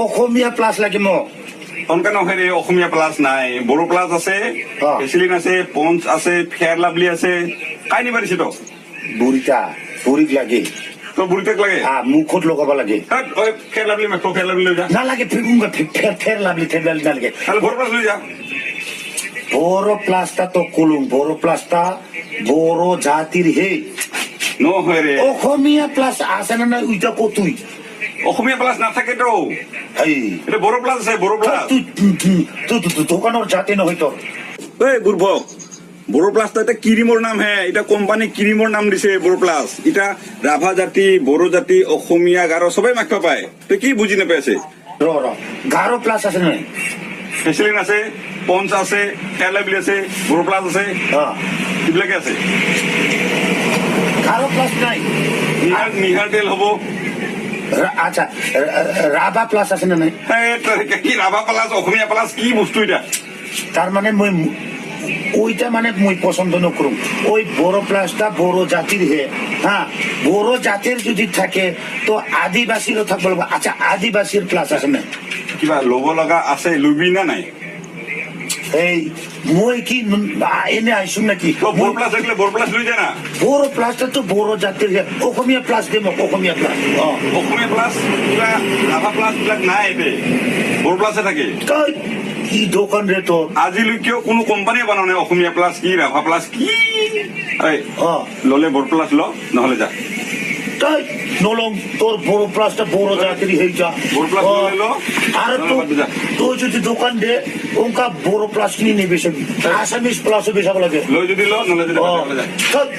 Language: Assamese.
অসমীয়া প্লাস লাগে মোক অনকা নহয় ৰে অসমীয়া প্লাছ নাই বড়ো প্লাছ আছে ভেচলিন আছে পঞ্চ আছে ফেয়াৰ লাভলি আছে কাই নিবা দিছে তো বুঢ়ীটা বুঢ়ীক লাগে তো বুঢ়ীটাক লাগে মুখত লগাব লাগে ফেয়াৰ লাভলি মাত্ৰ ফেয়াৰ লাভলি লৈ যা নালাগে ফের লাভলি নালাগে তাহলে বড়ো প্লাছ লৈ যা বড় প্লাসটা তো কলুম বড় প্লাসটা বড় জাতির হে নহয় ৰে অসমীয়া প্লাস আছে না নাই ওইটা কতুই অসমীয়া প্লাছ নাথাকে তো এই এটা বড়ো প্লাছ আছে বড়ো প্লাছ তুই দোকানের জাতি নহয় তোর এই বুৰ্বক বড়ো প্লাছ এটা ক্ৰীমৰ নাম হে এটা কোম্পানী ক্ৰীমৰ নাম দিছে বড়ো প্লাছ এটা ৰাভা জাতি বড়ো জাতি অসমীয়া গাৰো সবাই মাখিব পায় তই কি বুজি নাপাইছে ৰ গাৰো প্লাস আছে না ভেচলিন আছে পঞ্চ আছে ফেয়াৰ লাভলি আছে বড়ো প্লাছ আছে এইবিলাকে আছে গাৰো প্লাস নাই নিহাৰ তেল হ'ব আচ্ছা ৰাভা প্লাস আছে না নাই কি ৰাভা প্লাছ অসমীয়া প্লাছ কি বস্তু এটা তার মানে মই ওইটা মানে মই পছন্দ নকরুম ওই বড় প্লাসটা বড় জাতির হে বড় জাতির যদি থাকে তো আদিবাসীরও থাকবে আচ্ছা আদিবাসীর প্লাস আছে না কিবা ল'ব লগা আছে লবি না নাই এই মই কি এনে আইসুম নাকি বড়ো প্লাছ থাকিলে বড়ো প্লাছ লৈ যা না বড় প্লাসটা তো বড় জাতির হে অসমীয়া প্লাস দেব অসমীয়া প্লাস অসমীয়া প্লাছ কিবা ৰাভা প্লাছ বিলাক নাই এতে বড়ো প্লাছে থাকে কি দোকান ৰে তো আজিলৈকেও কোনো কোম্পানীয়ে বনোৱা নাই অসমীয়া প্লাছ কি ৰাভা প্লাছ কি ল'লে বড়ো প্লাছ ল নহ'লে যা তাই নলং তোর বড় প্লাসটা বড় জাতির হয়ে যা বড়ো প্লাছ লৈ ল আর তুই যদি দোকান দে ওনকা বড় প্লাস কিনে নেবে আসামিস প্লাসও বেশাব লাগে লৈ যদি ল নহ'লে যদি যা